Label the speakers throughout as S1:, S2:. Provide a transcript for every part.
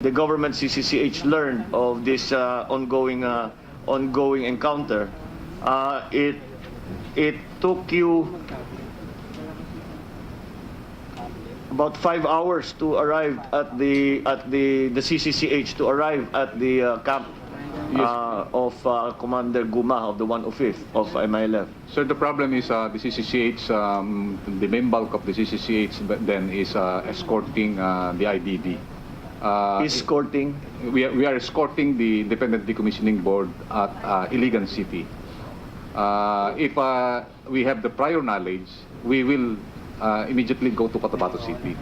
S1: the government CCCH learned of this ongoing encounter, it took you about 5 hours to arrive at the CCCH, to arrive at the camp of Commander Guma of the 105th of MILF.
S2: Sir, the problem is the CCCH, the main bulk of the CCCH then is escorting the IDD.
S1: Escorting?
S2: We are escorting the Independent Decommissioning Board at Iligan City. If we have the prior knowledge, we will immediately go to Cotabato City.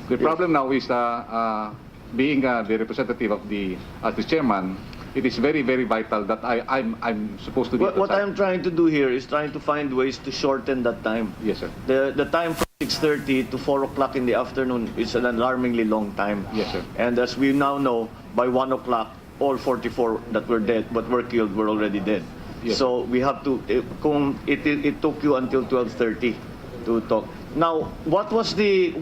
S2: The problem now is being the representative of the chairman, it is very, very vital that I'm supposed to be.
S1: What I'm trying to do here is trying to find ways to shorten that time.
S2: Yes, sir.
S1: The time from 6:30 to 4 o'clock in the afternoon is an alarmingly long time.
S2: Yes, sir.
S1: And as we now know, by 1 o'clock, all 44 that were dead, but were killed, were already dead.
S2: Yes.
S1: So we have to. It took you until 12:30 to talk. Now, what was the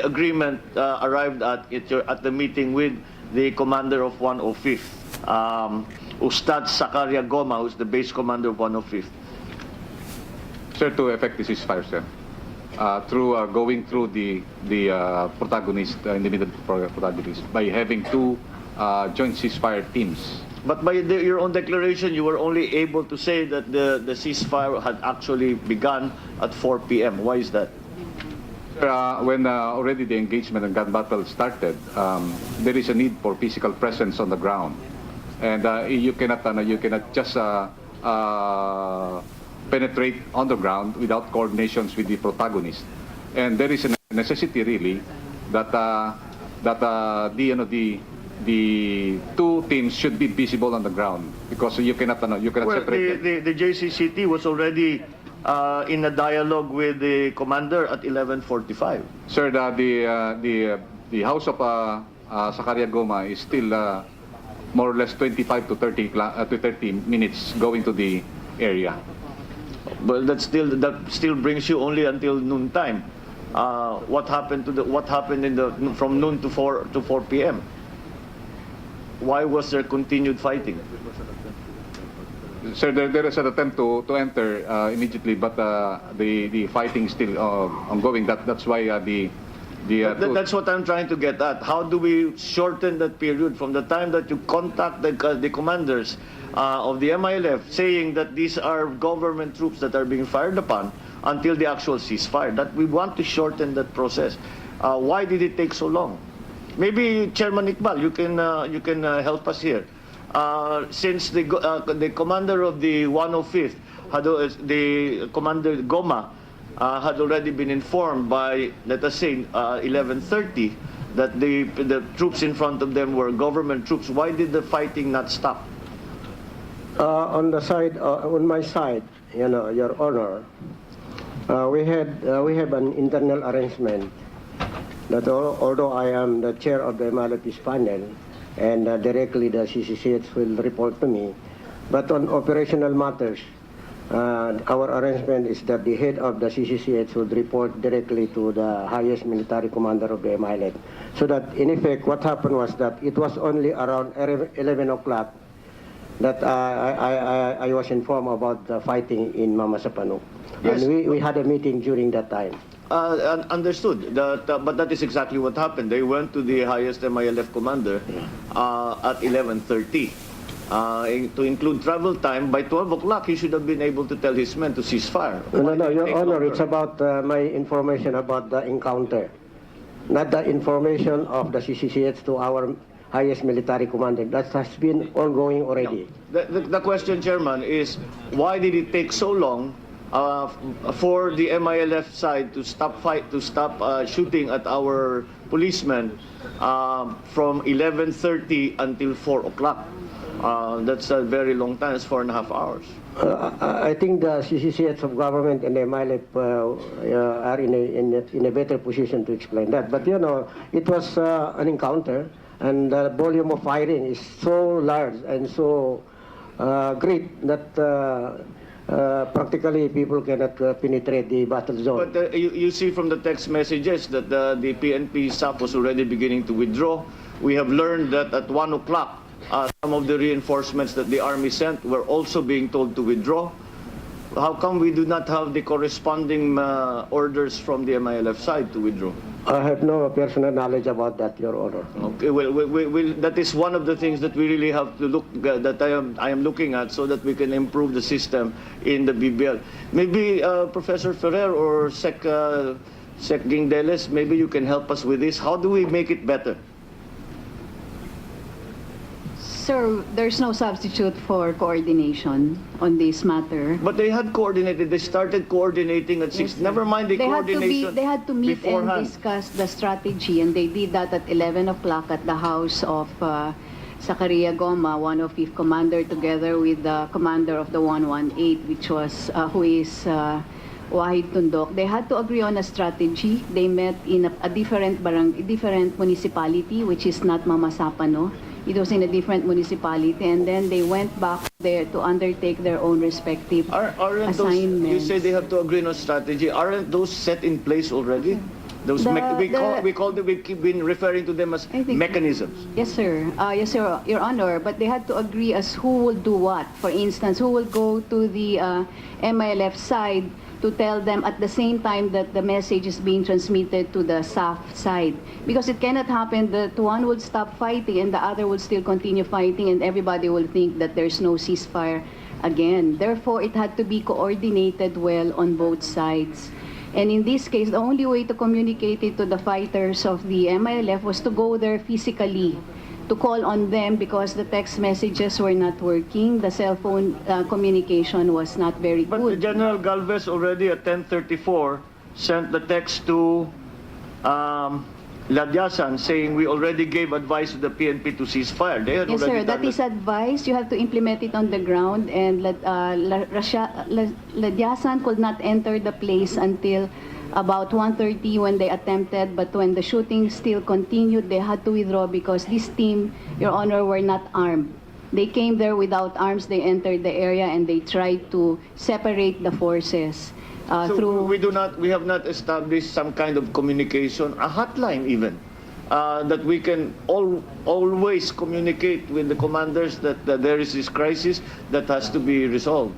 S1: agreement arrived at the meeting with the commander of 105th, Ustad Sakaria Goma, who's the base commander of 105th?
S2: Sir, to effect this ceasefire, sir, through going through the protagonist, individual protagonist, by having two joint ceasefire teams. But
S1: by your own declaration, you were only able to say that the ceasefire had actually begun at 4 p.m. Why is that?
S2: When already the engagement and gun battle started, there is a need for physical presence on the ground, and you cannot just penetrate on the ground without coordinations with the protagonist. And there is a necessity really that the two teams should be visible on the ground, because you cannot separate.
S1: The JCCT was already in a dialogue with the commander at 11:45.
S2: Sir, the house of Sakaria Goma is still more or less 25 to 30 minutes going to the area.
S1: But that still brings you only until noon time. What happened from noon to 4 p.m.? Why was there continued fighting?
S2: Sir, there is an attempt to enter immediately, but the fighting is still ongoing. That's why
S1: that's what I'm trying to get at. How do we shorten that period from the time that you contact the commanders of the MILF saying that these are government troops that are being fired upon until the actual ceasefire? That we want to shorten that process. Why did it take so long? Maybe Chairman Iqbal, you can help us here. Since the commander of the 105th, the Commander Goma, had already been informed by, let us say, 11:30, that the troops in front of them were government troops. Why did the fighting not stop?
S3: On my side, Your Honor, we have an internal arrangement that although I am the chair of the MILF panel, and directly the CCCH will report to me, but on operational matters, our arrangement is that the head of the CCCH would report directly to the highest military commander of the MILF. So that in effect, what happened was that it was only around 11 o'clock that I was informed about the fighting in Mamasapano. Yes. And we had a meeting during that time.
S1: Understood. But that is exactly what happened. They went to the highest MILF commander at 11:30. To include travel time, by 12 o'clock, he should have been able to tell his men to cease fire.
S3: No, Your Honor, it's about my information about the encounter, not the information of the CCCH to our highest military commander. That has been ongoing already.
S1: No. The question, Chairman, is why did it take so long for the MILF side to stop shooting at our policemen from 11:30 until 4 o'clock? That's a very long time. It's 4.5 hours.
S3: I think the CCCH of government and the MILF are in a better position to explain that. But it was an encounter, and the volume of firing is so large and so great that practically people cannot penetrate the battle zone.
S1: But you see from the text messages that the PNP staff was already beginning to withdraw. We have learned that at 1 o'clock, some of the reinforcements that the Army sent were also being told to withdraw. How come we do not have the corresponding orders from the MILF side to withdraw?
S3: I have no personal knowledge about that, Your Honor.
S1: Okay, well, that is one of the things that we really have to look, that I am looking at, so that we can improve the system in the BBL. Maybe Professor Ferrer or Sec Gingdeles, maybe you can help us with this. How do we make it better?
S4: Sir, there's no substitute for coordination on this matter.
S1: But they had coordinated. They started coordinating at 6.
S4: Yes, sir.
S1: Never mind the coordination.
S4: They had to meet
S1: beforehand.
S4: and discuss the strategy, and they did that at 11 o'clock at the house of Zacaria Goma, 105th Commander, together with the commander of the 118, which was who is Wahid Tundok. They had to agree on a strategy. They met in a different municipality, which is not Mamasapano. It was in a different municipality, and then they went back there to undertake their own respective
S1: Aren't those,
S4: assignments.
S1: you say they have to agree on a strategy. Aren't those set in place already? Those we keep been referring to them as
S4: I think-
S1: mechanisms.
S4: Yes, sir. Yes, sir, Your Honor. But they had to agree as who will do what. For instance, who will go to the MILF side to tell them at the same time that the message is being transmitted to the SAF side. Because it cannot happen that one would stop fighting and the other would still continue fighting, and everybody will think that there's no ceasefire again. Therefore, it had to be coordinated well on both sides. And in this case, the only way to communicate it to the fighters of the MILF was to go there physically, to call on them, because the text messages were not working. The cell phone communication was not very
S1: But
S4: good.
S1: General Galvez already at 10:34 sent the text to Ladyasan saying we already gave advice to the PNP to cease fire. They had
S4: Yes,
S1: already
S4: sir. That
S1: done
S4: is advice. You have to implement it on the ground. And Ladyasan could not enter the place until about 1:30 when they attempted, but when the shooting still continued, they had to withdraw because this team, Your Honor, were not armed. They came there without arms. They entered the area and they tried to separate the forces
S1: So
S4: through.
S1: we have not established some kind of communication, a hotline even, that we can always communicate with the commanders that there is this crisis that has to be resolved.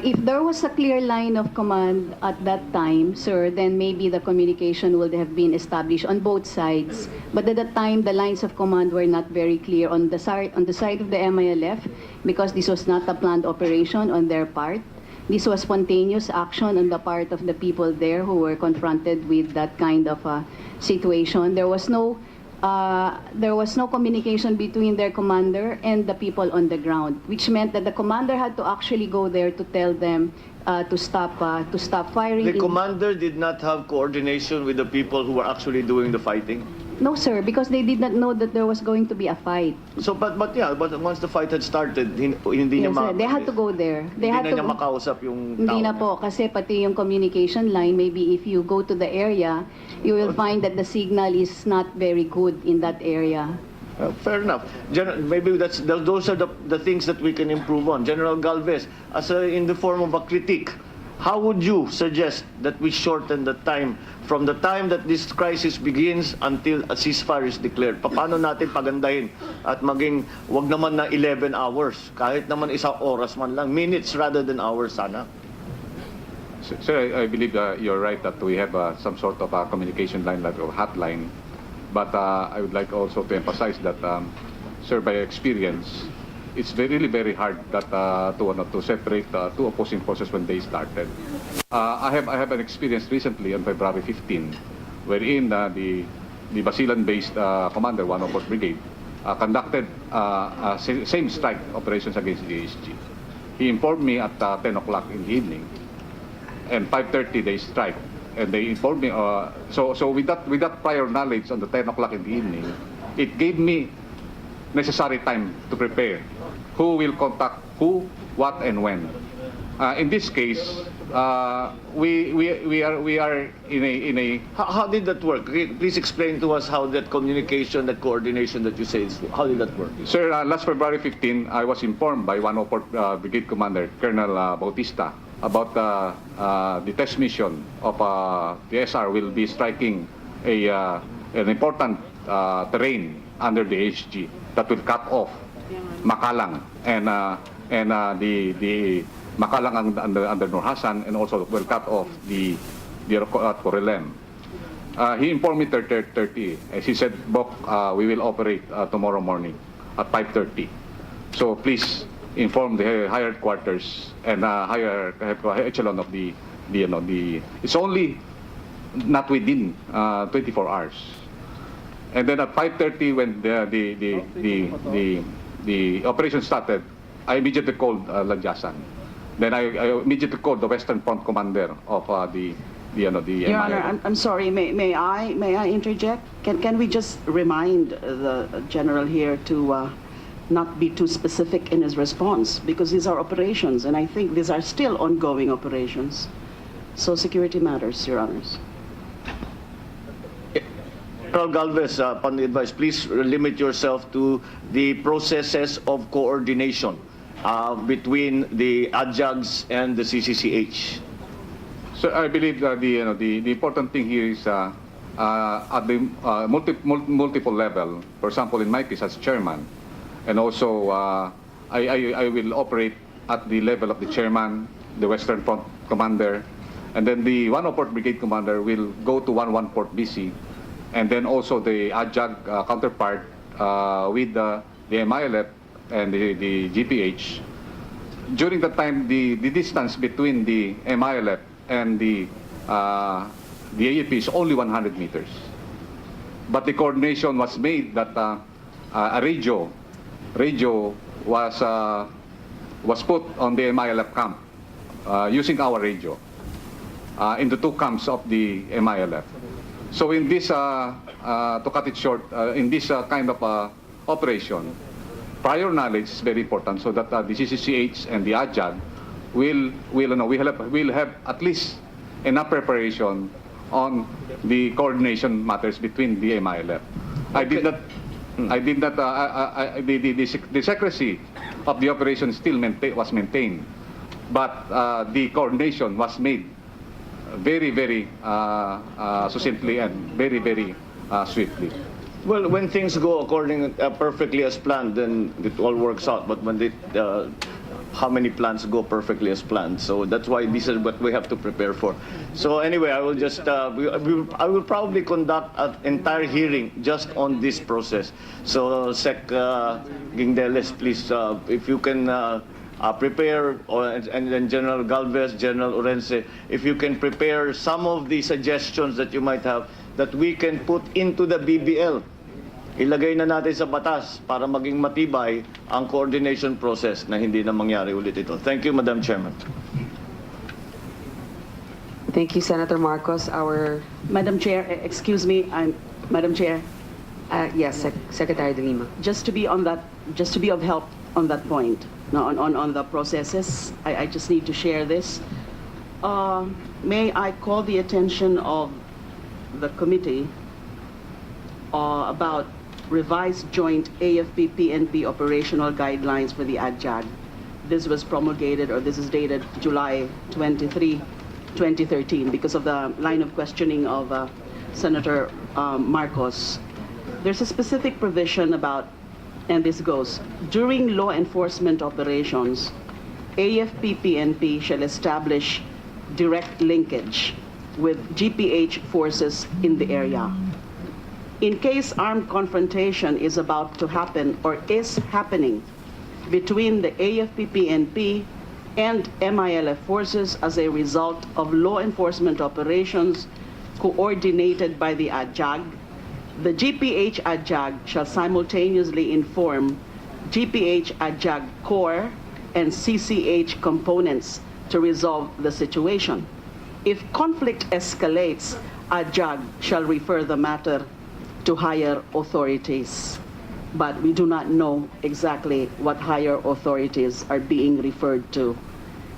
S4: If there was a clear line of command at that time, sir, then maybe the communication would have been established on both sides. But at that time, the lines of command were not very clear on the side of the MILF, because this was not a planned operation on their part. This was spontaneous action on the part of the people there who were confronted with that kind of situation. There was no communication between their commander and the people on the ground, which meant that the commander had to actually go there to tell them to stop firing.
S1: The commander did not have coordination with the people who were actually doing the fighting.
S4: No, sir, because they did not know that there was going to be a fight.
S1: So, but once the fight had started, hindi
S4: Yes,
S1: niya
S4: sir. They had to go there. They had
S1: hindi
S4: to.
S1: na niya makausap yung
S4: Hindi
S1: tao
S4: na
S1: niya.
S4: po, kasi pati yung communication line, maybe if you go to the area, you will find that the signal is not very good in that area.
S1: Fair enough. Maybe those are the things that we can improve on. General Galvez, in the form of a critique, how would you suggest that we shorten the time from the time that this crisis begins until a ceasefire is declared? Paano natin pagandahin at maging wag naman na 11 hours, kahit naman isang oras man lang, minutes rather than hours sana?
S2: Sir, I believe you're right that we have some sort of a communication line, like a hotline. But I would like also to emphasize that, sir, by experience, it's really very hard that to separate two opposing forces when they started. I have an experience recently on February 15, wherein the Basilan-based commander, 104th Brigade, conducted same strike operations against the ASG. He informed me at 10 o'clock in the evening, and 5:30 they strike. And they informed me, so with that prior knowledge on the 10 o'clock in the evening, it gave me necessary time to prepare. Who will contact who, what, and when. In this case, we are in a.
S1: How did that work? Please explain to us how that communication, that coordination that you say, how did that work?
S2: Sir, last February 15, I was informed by 104th Brigade Commander Colonel Bautista about the test mission of the SR will be striking an important terrain under the HG that will cut off Makalang and the Makalang under Norhasan, and also will cut off the Corelem. He informed me 30. As he said, Bok, we will operate tomorrow morning at 5:30. So please inform the higher quarters and higher echelon of the it's only not within 24 hours. And then at 5:30, when the operation started, I immediately called Lanjasan. Then I immediately called the Western Front commander of the
S5: Your Honor, I'm sorry. May I interject? Can we just remind the general here to not be too specific in his response, because these are operations, and I think these are still ongoing operations. So security matters, Your Honors.
S1: General Galvez, upon the advice, please limit yourself to the processes of coordination between the ADJAGs and the CCCH.
S2: So I believe that the important thing here is at the multiple level. For example, in my case as chairman, and also I will operate at the level of the chairman, the Western Front commander, and then the 104th Brigade commander will go to 114th BC, and then also the ADJAG counterpart with the MILF and the GPH. During that time, the distance between the MILF and the AFP is only 100 meters. But the coordination was made that a radio was put on the MILF camp using our radio in the two camps of the MILF. So in this, to cut it short, in this kind of operation, prior knowledge is very important, so that the CCCH and the ADJAG will have at least enough preparation on the coordination matters between the MILF. Okay. The secrecy of the operation still was maintained, but the coordination was made very succinctly and very swiftly.
S1: Well, when things go according perfectly as planned, then it all works out. But when how many plans go perfectly as planned? So that's why this is what we have to prepare for. So anyway, I will just I will probably conduct an entire hearing just on this process. So Sec Guingdeles, please, if you can prepare, and then General Galvez, General Orense, if you can prepare some of the suggestions that you might have that we can put into the BBL. Ilagay na natin sa batas para maging matibay ang coordination process na hindi na mangyari ulit ito. Thank you, Madam Chairman.
S6: Thank you, Senator Marcos.
S5: Madam Chair, excuse me, Madam Chair.
S6: Yes, Secretary De Lima.
S5: Just to be of help on that point, no, on the processes, I just need to share this. May I call the attention of the committee about revised joint AFP-PNP operational guidelines for the ADJAG. This was promulgated, or this is dated July 23, 2013, because of the line of questioning of Senator Marcos. There's a specific provision about, and this goes, during law enforcement operations, AFP-PNP shall establish direct linkage with GPH forces in the area. In case armed confrontation is about to happen or is happening between the AFP-PNP and MILF forces as a result of law enforcement operations coordinated by the ADJAG, the GPH ADJAG shall simultaneously inform GPH ADJAG Corps and CCH components to resolve the situation. If conflict escalates, ADJAG shall refer the matter to higher authorities. But we do not know exactly what higher authorities are being referred to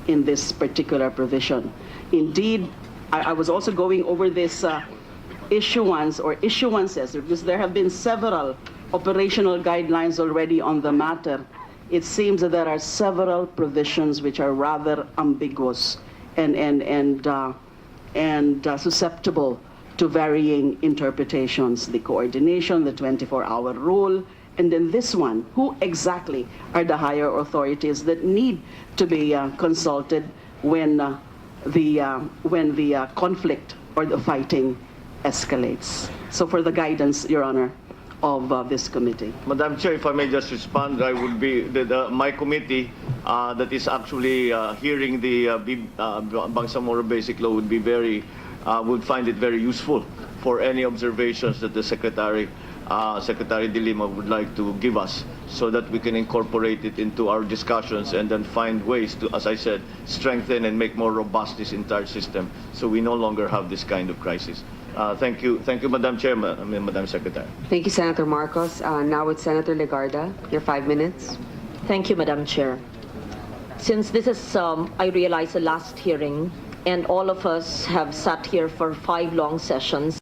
S5: in this particular provision. Indeed, I was also going over this issuance or issuances, because there have been several operational guidelines already on the matter. It seems that there are several provisions which are rather ambiguous and susceptible to varying interpretations, the coordination, the 24-hour rule, and then this one, who exactly are the higher authorities that need to be consulted when the conflict or the fighting escalates? So for the guidance, Your Honor, of this committee.
S1: Madam Chair, if I may just respond, I would be my committee that is actually hearing the Bangsamoro Basic Law would find it very useful for any observations that the Secretary De Lima would like to give us, so that we can incorporate it into our discussions and then find ways to, as I said, strengthen and make more robust this entire system, so we no longer have this kind of crisis. Thank you, Madam Chair, Madam Secretary.
S6: Thank you, Senator Marcos. Now with Senator Legarda, your 5 minutes.
S7: Thank you, Madam Chair. Since this is, I realize, the last hearing, and all of us have sat here for 5 long sessions,